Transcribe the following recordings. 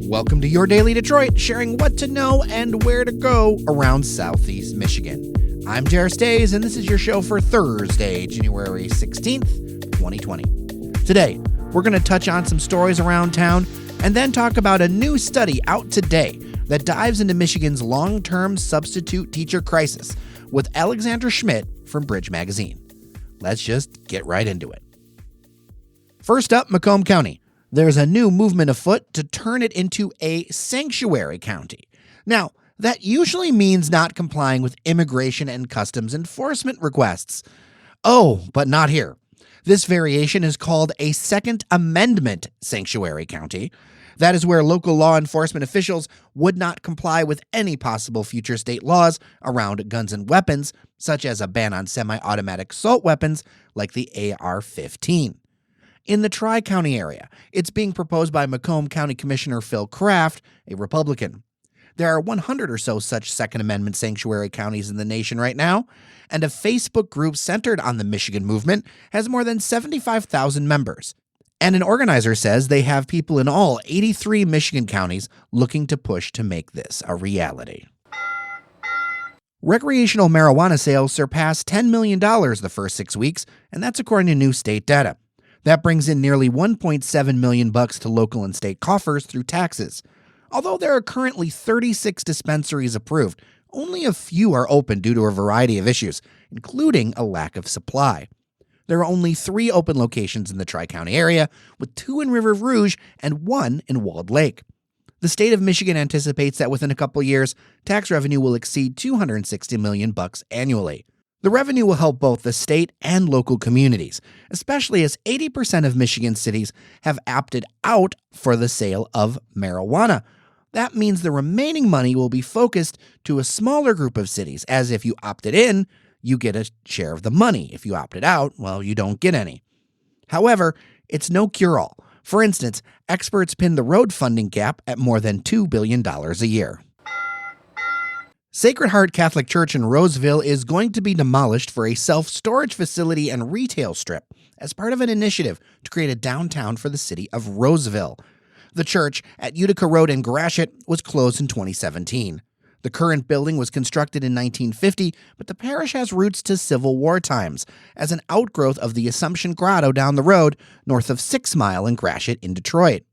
Welcome to Your Daily Detroit, sharing what to know and where to go around Southeast Michigan. I'm Jared Stays, and this is your show for Thursday, January 16th, 2020. Today, we're going to touch on some stories around town and then talk about a new study out today that dives into Michigan's long-term substitute teacher crisis with Alexandra Schmidt from Bridge Magazine. Let's just get right into it. First up, Macomb County. There's a new movement afoot to turn it into a sanctuary county. Now, that usually means not complying with immigration and customs enforcement requests. Oh, but not here. This variation is called a Second Amendment sanctuary county. That is where local law enforcement officials would not comply with any possible future state laws around guns and weapons, such as a ban on semi-automatic assault weapons like the AR-15. In the Tri-County area, it's being proposed by Macomb County Commissioner Phil Kraft, a Republican. There are 100 or so such Second Amendment sanctuary counties in the nation right now, and a Facebook group centered on the Michigan movement has more than 75,000 members. And an organizer says they have people in all 83 Michigan counties looking to push to make this a reality. Recreational marijuana sales surpassed $10 million the first 6 weeks, and that's according to new state data. That brings in nearly $1.7 million to local and state coffers through taxes. Although there are currently 36 dispensaries approved, only a few are open due to a variety of issues, including a lack of supply. There are only 3 open locations in the Tri-County area, with 2 in River Rouge and 1 in Walled Lake. The state of Michigan anticipates that within a couple years, tax revenue will exceed $260 million annually. The revenue will help both the state and local communities, especially as 80% of Michigan cities have opted out for the sale of marijuana. That means the remaining money will be focused to a smaller group of cities, as if you opted in, you get a share of the money. If you opted out, well, you don't get any. However, it's no cure-all. For instance, experts pin the road funding gap at more than $2 billion a year. Sacred Heart Catholic Church in Roseville is going to be demolished for a self-storage facility and retail strip as part of an initiative to create a downtown for the city of Roseville. The church at Utica Road in Gratiot was closed in 2017. The current building was constructed in 1950, but the parish has roots to Civil War times as an outgrowth of the Assumption Grotto down the road north of 6 Mile in Gratiot in Detroit.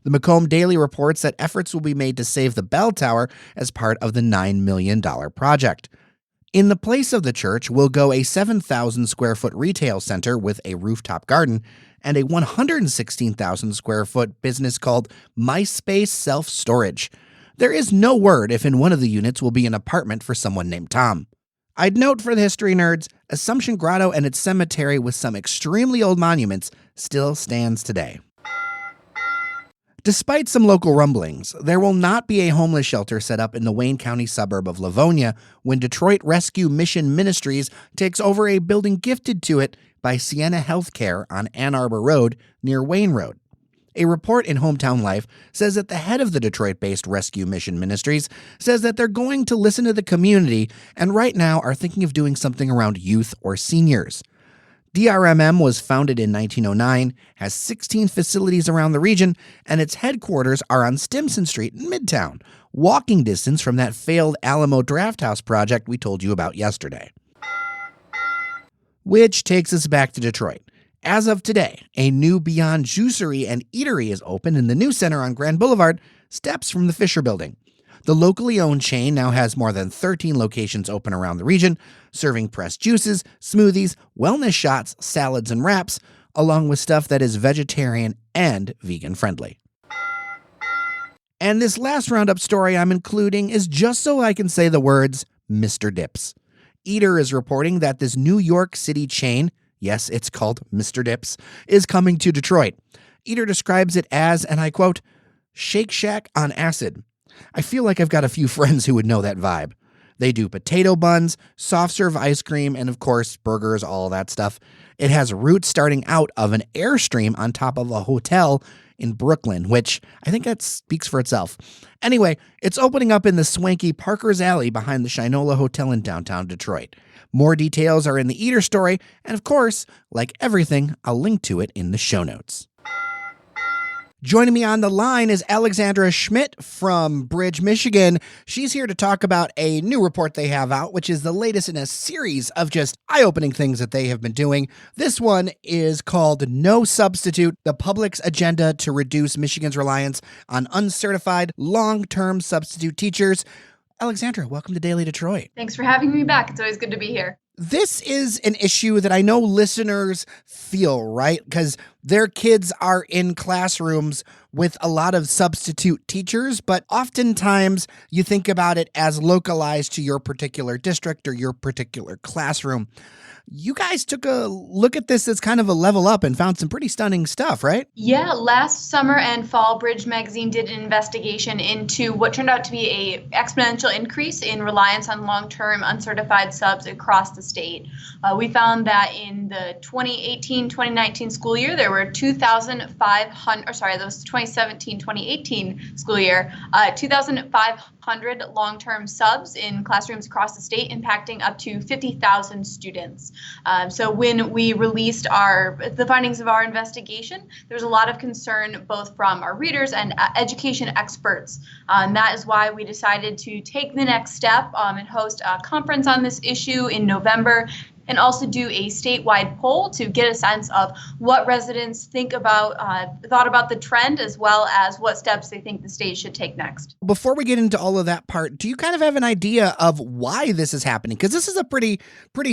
The Macomb Daily reports that efforts will be made to save the bell tower as part of the $9 million project. In the place of the church will go a 7,000 square foot retail center with a rooftop garden and a 116,000 square foot business called MySpace Self-Storage. There is no word if in one of the units will be an apartment for someone named Tom. I'd note for the history nerds, Assumption Grotto and its cemetery with some extremely old monuments still stands today. Despite some local rumblings, there will not be a homeless shelter set up in the Wayne County suburb of Livonia when Detroit Rescue Mission Ministries takes over a building gifted to it by Sienna Healthcare on Ann Arbor Road near Wayne Road. A report in Hometown Life says that the head of the Detroit-based Rescue Mission Ministries says that they're going to listen to the community and right now are thinking of doing something around youth or seniors. DRMM was founded in 1909, has 16 facilities around the region, and its headquarters are on Stimson Street in Midtown, walking distance from that failed Alamo Drafthouse project we told you about yesterday. Which takes us back to Detroit. As of today, a new Beyond Juicery and Eatery is open in the new center on Grand Boulevard, steps from the Fisher Building. The locally owned chain now has more than 13 locations open around the region, serving pressed juices, smoothies, wellness shots, salads, and wraps, along with stuff that is vegetarian and vegan friendly. And this last roundup story I'm including is just so I can say the words Mr. Dips. Eater is reporting that this New York City chain, yes, it's called Mr. Dips, is coming to Detroit. Eater describes it as, and I quote, Shake Shack on acid. I feel like I've got a few friends who would know that vibe. They do potato buns, soft serve ice cream, and of course, burgers, all that stuff. It has roots starting out of an Airstream on top of a hotel in Brooklyn, which I think that speaks for itself. Anyway, it's opening up in the swanky Parker's Alley behind the Shinola Hotel in downtown Detroit. More details are in the Eater story, and of course, like everything, I'll link to it in the show notes. Joining me on the line is Alexandra Schmidt from Bridge, Michigan. She's here to talk about a new report they have out, which is the latest in a series of just eye-opening things that they have been doing. This one is called No Substitute, the public's agenda to reduce Michigan's reliance on uncertified long-term substitute teachers. Alexandra, welcome to Daily Detroit. Thanks for having me back. It's always good to be here. This is an issue that I know listeners feel, right? Because their kids are in classrooms with a lot of substitute teachers, but oftentimes you think about it as localized to your particular district or your particular classroom. You guys took a look at this as kind of a level up and found some pretty stunning stuff, right? Yeah, last summer and fall, Bridge Magazine did an investigation into what turned out to be an exponential increase in reliance on long-term uncertified subs across the state. We found that in the 2018-2019 school year, there were 2017-2018 school year, 2,500 long-term subs in classrooms across the state, impacting up to 50,000 students. So when we released the findings of our investigation, there was a lot of concern both from our readers and education experts. That is why we decided to take the next step and host a conference on this issue in November, and also do a statewide poll to get a sense of what residents thought about the trend, as well as what steps they think the state should take next. Before we get into all of that part, do you kind of have an idea of why this is happening? Because this is a pretty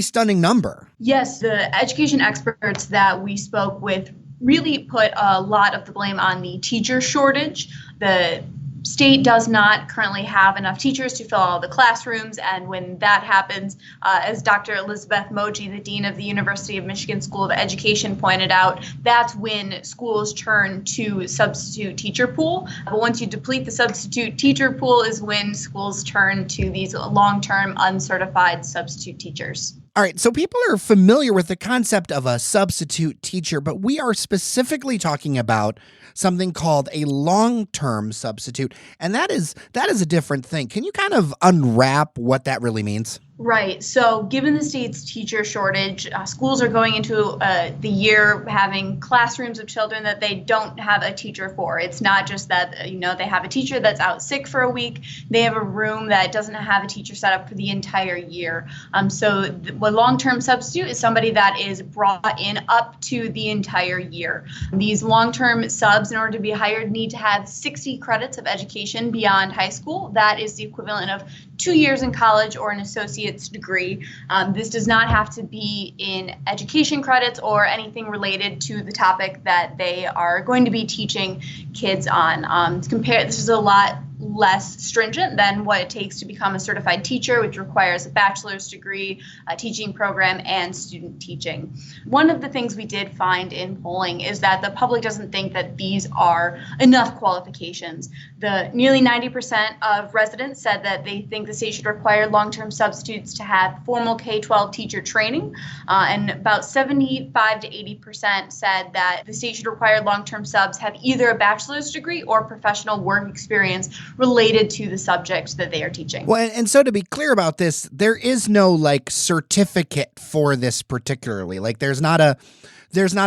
stunning number. Yes, the education experts that we spoke with really put a lot of the blame on the teacher shortage. The state does not currently have enough teachers to fill all the classrooms, and when that happens, as Dr. Elizabeth Moji, the dean of the University of Michigan School of Education, pointed out, that's when schools turn to substitute teacher pool. But once you deplete the substitute teacher pool is when schools turn to these long-term uncertified substitute teachers. All right, so people are familiar with the concept of a substitute teacher, but we are specifically talking about something called a long-term substitute, and that is a different thing. Can you kind of unwrap what that really means? Right. So given the state's teacher shortage, schools are going into the year having classrooms of children that they don't have a teacher for. It's not just that, they have a teacher that's out sick for a week. They have a room that doesn't have a teacher set up for the entire year. So a long-term substitute is somebody that is brought in up to the entire year. These long-term subs, in order to be hired, need to have 60 credits of education beyond high school. That is the equivalent of 2 years in college or an associate's degree. This does not have to be in education credits or anything related to the topic that they are going to be teaching kids on. This is a lot less stringent than what it takes to become a certified teacher, which requires a bachelor's degree, a teaching program, and student teaching. One of the things we did find in polling is that the public doesn't think that these are enough qualifications. Nearly 90% of residents said that they think the state should require long-term substitutes to have formal K-12 teacher training, and about 75 to 80% said that the state should require long-term subs have either a bachelor's degree or professional work experience related to the subject that they are teaching. Well, and so to be clear about this, there is no certificate for this particularly. There's not a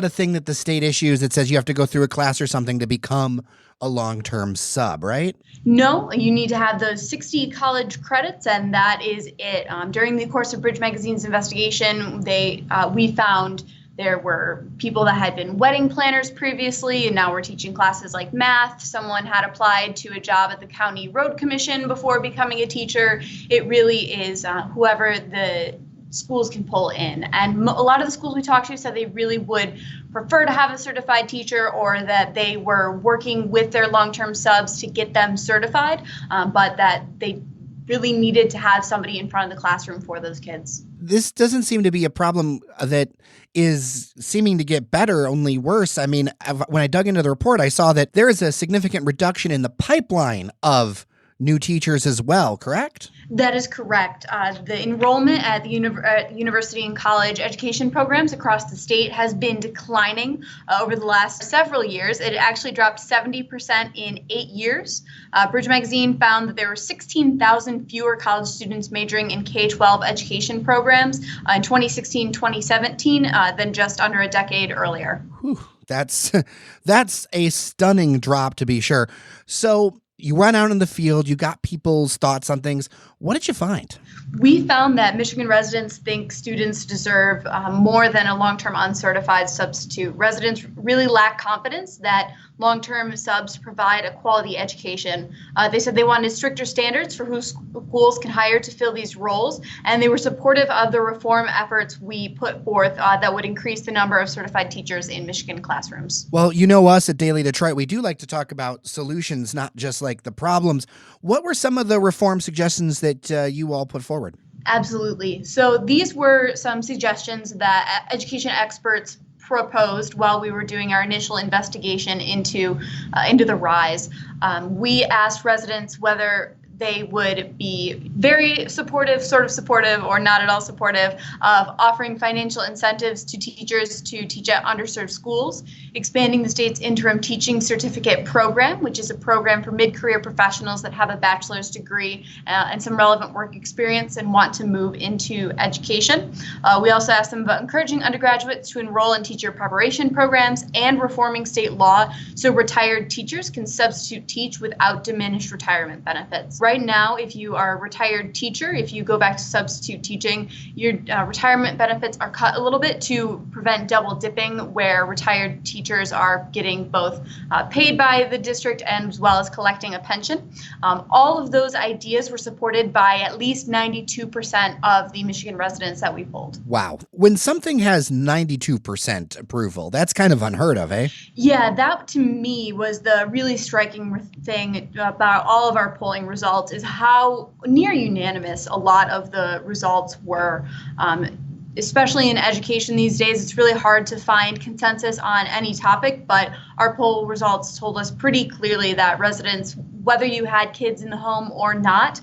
thing that the state issues that says you have to go through a class or something to become a long-term sub, right? No, you need to have those 60 college credits, and that is it. During the course of Bridge Magazine's investigation, we found there were people that had been wedding planners previously and now were teaching classes like math. Someone had applied to a job at the County Road Commission before becoming a teacher. It really is whoever the schools can pull in. And a lot of the schools we talked to said they really would prefer to have a certified teacher, or that they were working with their long-term subs to get them certified, but that they really needed to have somebody in front of the classroom for those kids. This doesn't seem to be a problem that is seeming to get better, only worse. I mean, when I dug into the report, I saw that there is a significant reduction in the pipeline of new teachers as well, correct? That is correct. The enrollment at the university and college education programs across the state has been declining over the last several years. It actually dropped 70% in 8 years. Bridge Magazine found that there were 16,000 fewer college students majoring in K-12 education programs in 2016-2017 than just under a decade earlier. Whew. That's a stunning drop, to be sure. So you went out in the field, you got people's thoughts on things. What did you find? We found that Michigan residents think students deserve more than a long-term uncertified substitute. Residents really lack confidence that long-term subs provide a quality education. They said they wanted stricter standards for who schools can hire to fill these roles, and they were supportive of the reform efforts we put forth that would increase the number of certified teachers in Michigan classrooms. Well, you know us at Daily Detroit, we do like to talk about solutions, not just like the problems. What were some of the reform suggestions that you all put forward? Absolutely. So these were some suggestions that education experts proposed while we were doing our initial investigation into the rise. We asked residents whether they would be very supportive, sort of supportive, or not at all supportive of offering financial incentives to teachers to teach at underserved schools, expanding the state's interim teaching certificate program, which is a program for mid-career professionals that have a bachelor's degree and some relevant work experience and want to move into education. We also asked them about encouraging undergraduates to enroll in teacher preparation programs and reforming state law so retired teachers can substitute teach without diminished retirement benefits. Right now, if you are a retired teacher, if you go back to substitute teaching, your retirement benefits are cut a little bit to prevent double dipping, where retired teachers are getting both paid by the district and as well as collecting a pension. All of those ideas were supported by at least 92% of the Michigan residents that we polled. Wow. When something has 92% approval, that's kind of unheard of, eh? Yeah, that to me was the really striking thing about all of our polling results, is how near unanimous a lot of the results were. Especially in education these days, it's really hard to find consensus on any topic, but our poll results told us pretty clearly that residents, whether you had kids in the home or not,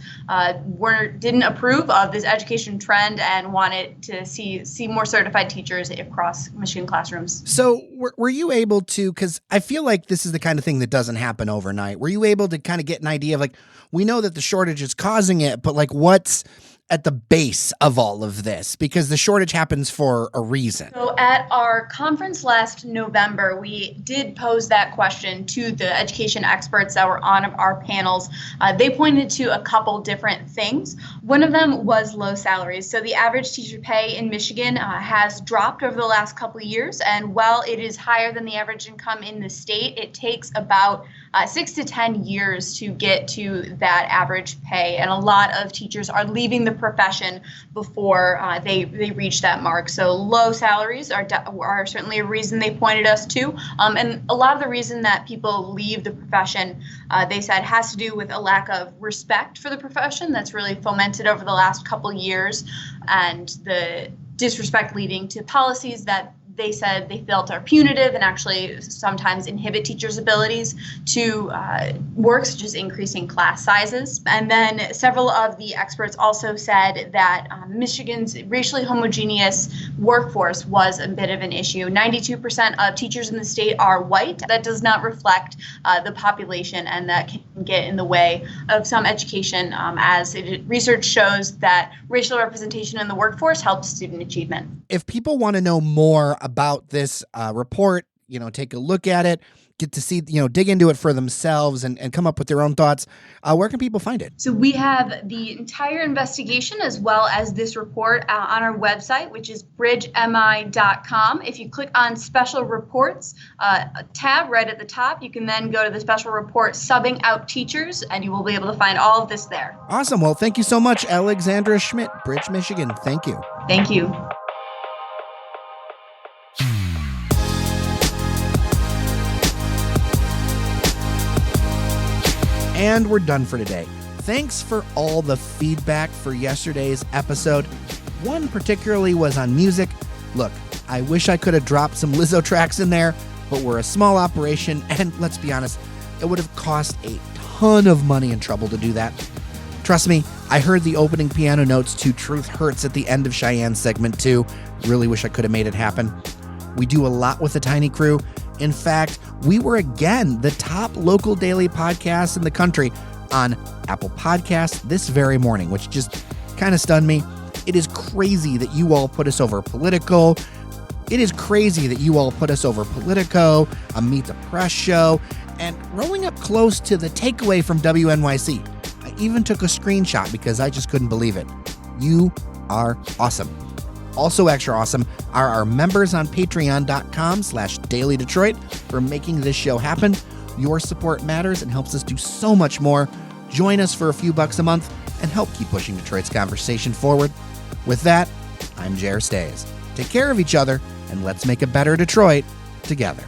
didn't approve of this education trend and wanted to see more certified teachers across Michigan classrooms. So were you able to, because I feel like this is the kind of thing that doesn't happen overnight, were you able to kind of get an idea of, like, we know that the shortage is causing it, but like what's at the base of all of this? Because the shortage happens for a reason. So at our conference last November, we did pose that question to the education experts that were on our panels. They pointed to a couple different things. One of them was low salaries. So the average teacher pay in Michigan has dropped over the last couple of years. And while it is higher than the average income in the state, it takes about 6 to 10 years to get to that average pay. And a lot of teachers are leaving the profession before they reach that mark. So low salaries are certainly a reason they pointed us to. And a lot of the reason that people leave the profession, they said, has to do with a lack of respect for the profession that's really fomented over the last couple years, and the disrespect leading to policies that they said they felt are punitive and actually sometimes inhibit teachers' abilities to work, such as increasing class sizes. And then several of the experts also said that Michigan's racially homogeneous workforce was a bit of an issue. 92% of teachers in the state are white. That does not reflect the population, and that can get in the way of some education, as research shows that racial representation in the workforce helps student achievement. If people want to know more about this report, take a look at it, get to see, dig into it for themselves and come up with their own thoughts, where can people find it? So we have the entire investigation as well as this report on our website, which is bridgemi.com. If you click on special reports tab right at the top, you can then go to the special report subbing out teachers, and you will be able to find all of this there. Awesome. Well, thank you so much, Alexandra Schmidt, Bridge, Michigan. Thank you. Thank you. And we're done for today. Thanks for all the feedback for yesterday's episode. One particularly was on music. Look, I wish I could have dropped some Lizzo tracks in there, but we're a small operation, and let's be honest, it would have cost a ton of money and trouble to do that. Trust me, I heard the opening piano notes to Truth Hurts at the end of Cheyenne's segment too. Really wish I could have made it happen. We do a lot with the tiny crew. In fact, we were again the top local daily podcast in the country on Apple Podcasts this very morning, which just kind of stunned me. It is crazy that you all put us over political, It is crazy that you all put us over Politico, a Meet the Press show, and rolling up close to the takeaway from WNYC. I even took a screenshot because I just couldn't believe it. You are awesome. Also extra awesome are our members on patreon.com/dailydetroit for making this show happen. Your support matters and helps us do so much more. Join us for a few bucks a month and help keep pushing Detroit's conversation forward. With that, I'm Jer Stays. Take care of each other, and let's make a better Detroit together.